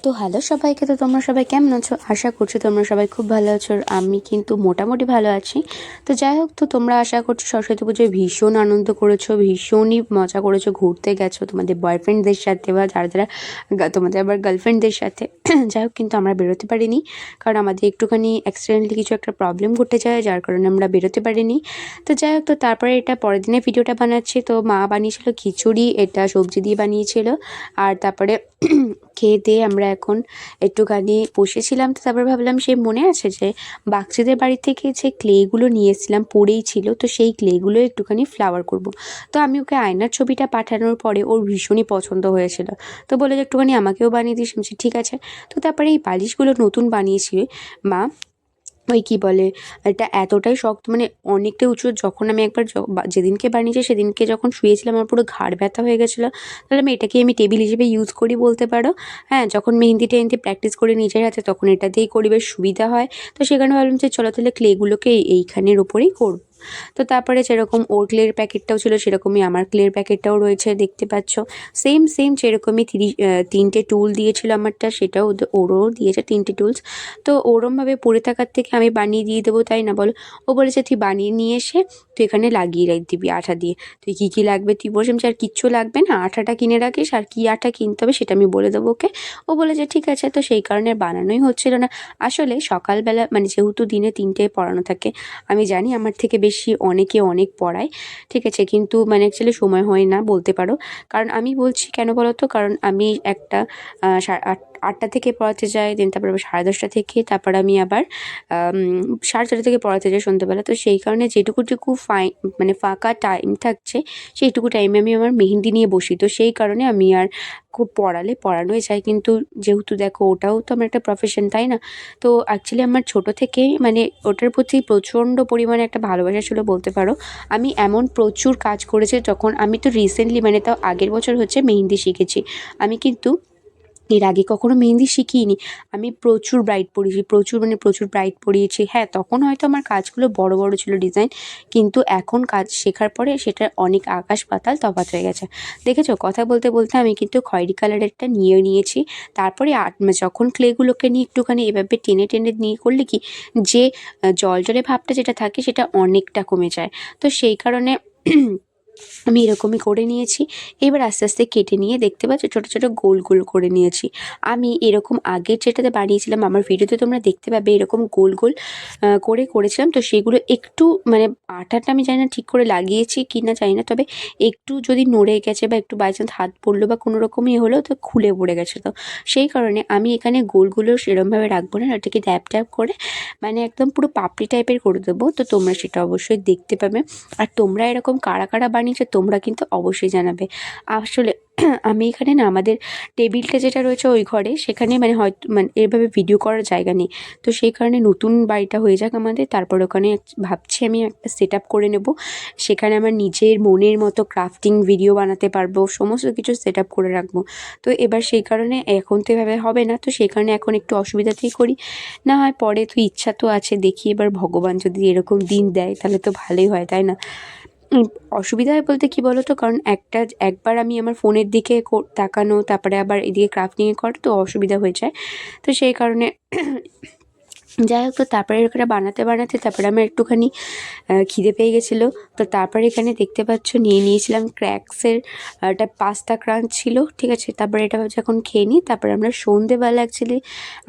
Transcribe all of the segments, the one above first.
তো হ্যালো সবাইকে, তো তোমরা সবাই কেমন আছো? আশা করছি তোমরা সবাই খুব ভালো আছো। আর আমি কিন্তু মোটামুটি ভালো আছি। তো যাই হোক, তো তোমরা আশা করছি সরস্বতী পুজোয় ভীষণ আনন্দ করেছো, ভীষণই মজা করেছো, ঘুরতে গেছো তোমাদের বয়ফ্রেন্ডদের সাথে বা যারা যারা তোমাদের আবার গার্লফ্রেন্ডদের সাথে। যাই হোক, কিন্তু আমরা বেরোতে পারিনি, কারণ আমাদের একটুখানি অ্যাক্সিডেন্টলি কিছু একটা প্রবলেম ঘটে যায়, যার কারণে আমরা বেরোতে পারিনি। তো যাই হোক, তো তারপরে এটা পরের দিনে ভিডিওটা বানাচ্ছি। তো মা বানিয়েছিল খিচুড়ি, এটা সবজি দিয়ে বানিয়েছিল। আর তারপরে খেয়ে দিয়ে আমরা এখন একটুখানি বসেছিলাম। তো তারপর ভাবলাম, সে মনে আছে যে বাগচিদের বাড়ি থেকে যে ক্লেগুলো নিয়ে এসেছিলাম পড়েই ছিল, তো সেই ক্লেগুলো একটুখানি ফ্লাওয়ার করব। তো আমি ওকে আয়নার ছবিটা পাঠানোর পরে ওর ভীষণই পছন্দ হয়েছিল। তো বলে যে একটুখানি আমাকেও বানিয়ে দিস। আমি বলছি ঠিক আছে। তো তারপরে এই বালিশগুলো নতুন বানিয়েছি মা। ওই কী বলে, এটা এতটাই শক্ত, মানে অনেকটা উঁচু। যখন আমি একবার যেদিনকে বানিয়েছি সেদিনকে যখন শুয়েছিলাম আমার পুরো ঘাড় ব্যথা হয়ে গেছিলো। তাহলে এটাকে আমি টেবিল হিসেবে ইউজ করি বলতে পারো। হ্যাঁ, যখন মেহেন্দি টেহেন্দি প্র্যাকটিস করি নিজের হাতে, তখন এটা দিয়েই করি, বেশ সুবিধা হয়। তো সেখানে ভাবলাম যে চলো তাহলে ক্লেগুলোকে এইখানের ওপরেই করব। তো তারপরে যেরকম ওর ক্লের প্যাকেটটাও ছিল, সেরকমই আমার ক্লের প্যাকেটটাও রয়েছে, দেখতে পাচ্ছ। সেম সেম যেরকমই তিনটে টুল দিয়েছিল আমারটা, সেটাও ওরও দিয়েছে তিনটে টুলস। তো ওরমভাবে পড়ে থাকার থেকে আমি বানিয়ে দিয়ে দেবো, তাই না বলো? ও বলেছে তুই বানিয়ে নিয়ে এসে তুই এখানে লাগিয়ে দিবি আঠা দিয়ে। তুই কী কী লাগবে তুই বসে, আর কিচ্ছু লাগবে না, আঠাটা কিনে রাখিস, আর কী আঠা কিনতে হবে সেটা আমি বলে দেবো ওকে। ও বলেছে ঠিক আছে। তো সেই কারণে বানানোই হচ্ছিল না। আসলে সকালবেলা মানে যেহেতু দিনে 3টে পড়ানো থাকে, আমি জানি আমার থেকে বেশি অনেকে অনেক পড়ায়, ঠিক আছে, কিন্তু মানে অ্যাকচুয়ালি সময় হয় না বলতে পারো। কারণ আমি বলছি কেন বলো তো, কারণ আমি একটা 8টা থেকে পড়াতে যাই, দেন তারপর আবার 10:30 থেকে, তারপর আমি আবার 4:30 থেকে পড়াতে যাই সন্ধ্যেবেলা। তো সেই কারণে যেটুকু মানে ফাঁকা টাইম থাকছে, সেইটুকু টাইমে আমি আমার মেহেন্দি নিয়ে বসি। তো সেই কারণে আমি আর খুব পড়ানোই চাই, কিন্তু যেহেতু দেখো ওটাও তো আমার একটা প্রফেশন, তাই না? তো অ্যাকচুয়ালি আমার ছোটো থেকেই মানে ওটার প্রতি প্রচণ্ড পরিমাণে একটা ভালোবাসা ছিল বলতে পারো। আমি এমন প্রচুর কাজ করেছি, যখন আমি তো রিসেন্টলি মানে তাও আগের বছর হচ্ছে মেহেন্দি শিখেছি। আমি কিন্তু এর আগে কখনো মেহেন্দি শিখিনি। আমি প্রচুর ব্রাইড পরিয়েছি, প্রচুর ব্রাইড পরিয়েছি। হ্যাঁ, তখন হয়তো আমার কাজগুলো বড় বড় ছিল ডিজাইন, কিন্তু এখন কাজ শেখার পরে সেটার অনেক আকাশ পাতাল তফাৎ হয়ে গেছে। দেখেছো, কথা বলতে বলতে আমি কিন্তু খয়েরি কালারেরটা নিয়ে নিয়েছি। তারপরে যখন ক্লেগুলোকে নিয়ে একটুখানি এভাবে টেনে টেনে নিয়ে করলে কি, যে জলজলে ভাবটা যেটা থাকে সেটা অনেকটা কমে যায়। তো সেই কারণে আমি এরকমই করে নিয়েছি। এবার আস্তে আস্তে কেটে নিয়ে দেখতে পাচ্ছ ছোটো ছোটো গোল গোল করে নিয়েছি। আমি এরকম আগের যেটাতে বানিয়েছিলাম, আমার ভিডিওতে তোমরা দেখতে পাবে, এরকম গোল গোল করে করেছিলাম। তো সেগুলো একটু মানে আঠাটা আমি জানি না ঠিক করে লাগিয়েছি কি না জানি না, তবে একটু যদি নড়ে গেছে বা একটু বাই চান্স হাত পড়লো বা কোনো রকমই হলো, তো খুলে পড়ে গেছে। তো সেই কারণে আমি এখানে গোলগুলো সেরমভাবে রাখবো না, ওটাকে ড্যাব ড্যাব করে মানে একদম পুরো পাপড়ি টাইপের করে দেবো। তো তোমরা সেটা অবশ্যই দেখতে পাবে। আর তোমরা এরকম কারা কারা বানিয়েছো তোমরা কিন্তু অবশ্যই জানাবে। আসলে আমি এখানে না, আমাদের টেবিলটা যেটা রয়েছে ওই ঘরে, সেখানে মানে হয়তো মানে এভাবে ভিডিও করার জায়গা নেই। তো সেই কারণে নতুন বাড়িটা হয়ে যাক আমাদের, তারপর ওখানে ভাবছি আমি একটা সেট আপ করে নেব। সেখানে আমার নিজের মনের মতো ক্রাফটিং ভিডিও বানাতে পারবো, সমস্ত কিছু সেট আপ করে রাখবো। তো এবার সেই কারণে এখন তো এভাবে হবে না, তো সেই কারণে এখন একটু অসুবিধাতেই করি। না হয় পরে তো ইচ্ছা তো আছে, দেখি এবার ভগবান যদি এরকম দিন দেয় তাহলে তো ভালোই হয়, তাই না? অসুবিধা হয় বলতে কী বলো তো, কারণ একবার আমি আমার ফোনের দিকে তাকানো, তারপরে আবার এদিকে ক্রাফটিংয়ে করা, তো অসুবিধা হয়ে যায়। তো সেই কারণে যাই হোক, তো তারপরে ওখানে বানাতে বানাতে তারপরে আমার একটুখানি খিদে পেয়ে গেছিলো। তো তারপরে এখানে দেখতে পাচ্ছ নিয়ে নিয়েছিলাম ক্র্যাক্সের একটা পাস্তা ক্রাঞ্চ ছিল, ঠিক আছে। তারপরে এটা যখন খেয়ে নিই, তারপরে আমরা সন্ধেবেলা অ্যাকচুয়ালি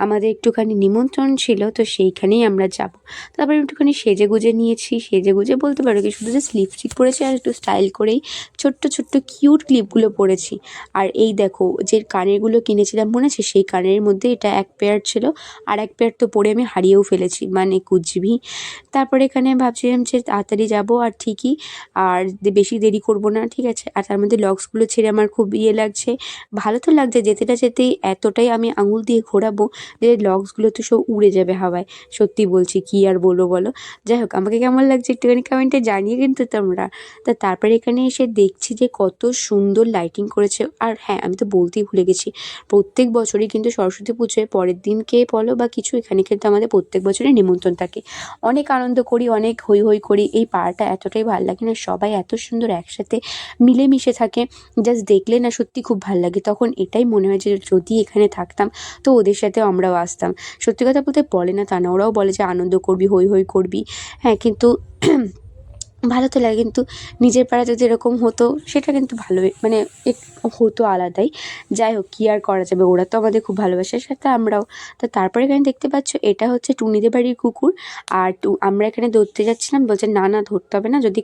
আমাদের একটুখানি নিমন্ত্রণ ছিল, তো সেইখানেই আমরা যাব। তারপরে একটুখানি সেজেগুজে নিয়েছি, সেজেগুজে বলতে পারো কি, শুধু জাস্ট লিপস্টিক পরেছি আর একটু স্টাইল করেই ছোট্ট ছোট্ট কিউট ক্লিপগুলো পরেছি। আর এই দেখো যে কানেরগুলো কিনেছিলাম মনে আছে, সেই কানের মধ্যে এটা এক পেয়ার ছিল, আর এক পেয়ার তো পরে আমি হারিয়েও ফেলেছি, মানে কুচবি। তারপরে এখানে ভাবছিলাম যে তাড়াতাড়ি যাব, আর ঠিকই আর বেশি দেরি করব না, ঠিক আছে। আর তার মধ্যে লক্সগুলো ছেড়ে আমার খুব ইয়ে লাগছে, ভালো তো লাগছে, যেতে না যেতেই এতটাই আমি আঙুল দিয়ে ঘোরাবো যে লক্সগুলো তো সব উড়ে যাবে হাওয়ায়। সত্যি বলছি, কী আর বলবো বলো। যাই হোক, আমাকে কেমন লাগছে একটুখানি কমেন্টে জানিয়ে কিন্তু তোমরা। তারপরে এখানে এসে দেখছি যে কত সুন্দর লাইটিং করেছে। আর হ্যাঁ, আমি তো বলতেই ভুলে গেছি, প্রত্যেক বছরই কিন্তু সরস্বতী পুজোয় পরের দিনকে বলো বা কিছু, এখানে কিন্তু আমাদের আমাদের প্রত্যেক বছরই নিমন্ত্রণ থাকে। অনেক আনন্দ করি, অনেক হৈ হৈ করি। এই পাড়াটা এতটাই ভাল লাগে না, সবাই এত সুন্দর একসাথে মিলেমিশে থাকে, জাস্ট দেখলে না সত্যি খুব ভাল লাগে। তখন এটাই মনে হয় যে যদি এখানে থাকতাম তো ওদের সাথেও আমরাও আসতাম। সত্যি কথা বলতে বলে না তা না, ওরাও বলে যে আনন্দ করবি, হৈ হৈ করবি। হ্যাঁ, কিন্তু ভালো তো লাগে, কিন্তু নিজের পাড়া যদি এরকম হতো সেটা কিন্তু ভালোই, মানে হতো আলাদাই। যাই হোক, কী আর করা যাবে, ওরা তো আমাদের খুব ভালোবাসে, সাথে আমরাও। তো তারপরে এখানে দেখতে পাচ্ছ এটা হচ্ছে টুনিদের বাড়ির কুকুর। আর আমরা এখানে ধরতে যাচ্ছিলাম, বলছে না না ধরতে হবে না, যদি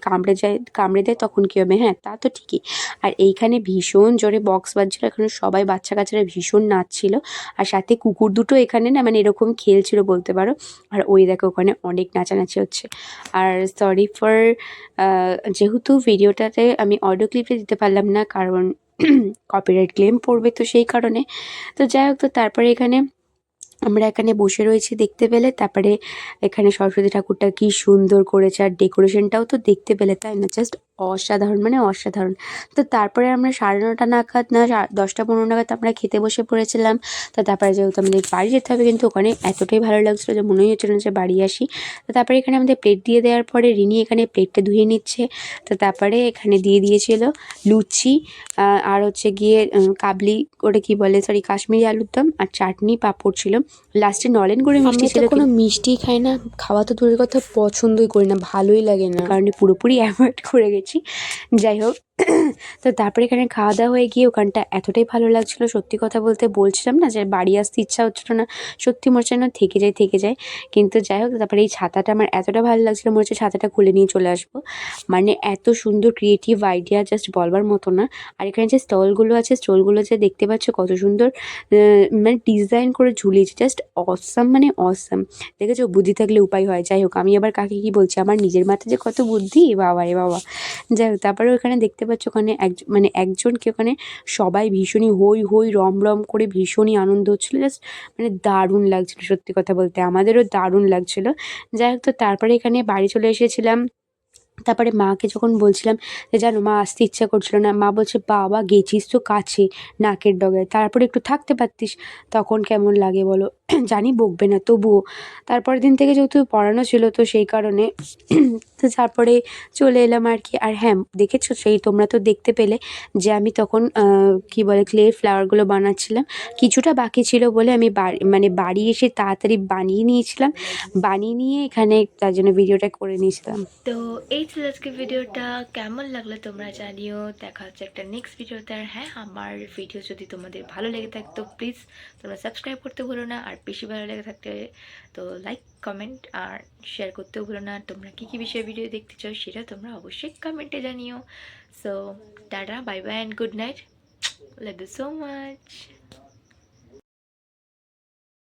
কামড়ে দেয় তখন কী হবে। হ্যাঁ, তা তো ঠিকই। আর এইখানে ভীষণ জোরে বক্স বাজছিল, এখানে সবাই বাচ্চা কাচ্চারা ভীষণ নাচছিল। আর সাথে কুকুর দুটো এখানে না মানে এরকম খেলছিল বলতে পারো। আর ওই দেখো ওখানে অনেক নাচানাচি হচ্ছে। আর সরি ফর যেহেতু ভিডিওটাতে আমি অডিও ক্লিপটা দিতে পারলাম না, কারণ কপিরাইট ক্লেম পড়বে, তো সেই কারণে। তো যাই হোক, তো তারপরে আমরা এখানে বসে রয়েছি দেখতে পেলে। তারপরে এখানে সরস্বতী ঠাকুরটা কি সুন্দর করেছে, আর ডেকোরেশনটাও তো দেখতে পেলে, তাই না? জাস্ট অসাধারণ, মানে অসাধারণ। তো তারপরে আমরা 9:30 নাগাদ না 10টা 15 নাগাদ আমরা খেতে বসে পড়েছিলাম। তো তারপরে যেহেতু আমাদের বাড়ি যেতে হবে, কিন্তু ওখানে এতটাই ভালো লাগছিলো যে মনেই হচ্ছিল না যে বাড়ি আসি। তো তারপরে এখানে আমাদের প্লেট দিয়ে দেওয়ার পরে রিনি এখানে প্লেটটা ধুয়ে নিচ্ছে। তো তারপরে এখানে দিয়ে দিয়েছিল লুচি, আর হচ্ছে গিয়ে কাবলি, ওটা কি বলে, সরি, কাশ্মীরি আলুর দম, আর চাটনি, পাঁপড় ছিল। লাস্টে নলেন গুড়ের মিষ্টি ছিল। কোনো মিষ্টিই খাই না, খাওয়া তো দূরের কথা, পছন্দই করি না, ভালোই লাগে না, কারণে পুরোপুরি অ্যাভয়েড করে গেছি। যাই হোক, তো তারপরে এখানে খাওয়া দাওয়া হয়ে গিয়ে ওখানটা এতটাই ভালো লাগছিলো, সত্যি কথা বলতে বলছিলাম না যে বাড়ি আসতে ইচ্ছা হচ্ছিল না, সত্যি মনে হচ্ছে না থেকে যায়। কিন্তু যাই হোক, তারপরে এই ছাতাটা আমার এতটা ভালো লাগছিলো, মনে হচ্ছে ছাতাটা খুলে নিয়ে চলে আসবো। মানে এত সুন্দর ক্রিয়েটিভ আইডিয়া, জাস্ট বলবার মতো না। আর এখানে যে স্টলগুলো আছে, স্টলগুলো যে দেখতে পাচ্ছ কত সুন্দর মানে ডিজাইন করে ঝুলিয়েছে, জাস্ট অসাম, মানে অসাম। দেখেছো, বুদ্ধি থাকলে উপায় হয়। যাই হোক, আমি আবার কাকে কি বলছি, আমার নিজের মাথায় যে কত বুদ্ধি, বাবা রে বাবা। যাই হোক, তারপরে ওখানে দেখতে পাচ্ছ ওখানে একজনকে ওখানে সবাই ভীষণই হৈ হৈ রম করে ভীষণই আনন্দ হচ্ছিলো, জাস্ট মানে দারুণ লাগছিলো, সত্যি কথা বলতে আমাদেরও দারুণ লাগছিলো। যাই হোক, তো তারপরে এখানে বাড়ি চলে এসেছিলাম। তারপরে মাকে যখন বলছিলাম যে জানো মা আসতে ইচ্ছা করছিল না, মা বলছে বাবা গেছিস তো কাছে, নাকের ডগায়, তারপরে একটু থাকতে পারতিস। তখন কেমন লাগে বলো? জানি বকবে না, তবুও তারপরের দিন থেকে যেহেতু পড়ানো ছিল, তো সেই কারণে তো তারপরে চলে এলাম আর কি। আর হ্যাঁ, দেখেছো, সেই তোমরা তো দেখতে পেলে যে আমি তখন কি বলে ক্লে ফ্লাওয়ারগুলো বানাচ্ছিলাম। কিছুটা বাকি ছিল বলে আমি বাড়ি এসে তাড়াতাড়ি বানিয়ে নিয়েছিলাম, বানিয়ে নিয়ে এখানে তার জন্য ভিডিওটা করে নিয়েছিলাম। তো এই ছিল আজকে ভিডিওটা, কেমন লাগলো তোমরা জানিও। দেখা হচ্ছে একটা নেক্সট ভিডিওতে। আর হ্যাঁ, আমার ভিডিও যদি তোমাদের ভালো লেগে থাকতো প্লিজ তোমরা সাবস্ক্রাইব করতে ভুলো না, আর বেশি ভালো লেগে থাকতে তো লাইক, কমেন্ট আর শেয়ার করতেও ভুলো না। তোমরা কী কী বিষয়ে ভিডিও দেখতে চাও সেটা তোমরা অবশ্যই কমেন্টে জানিও। So tata, bye bye and good night, love you so much.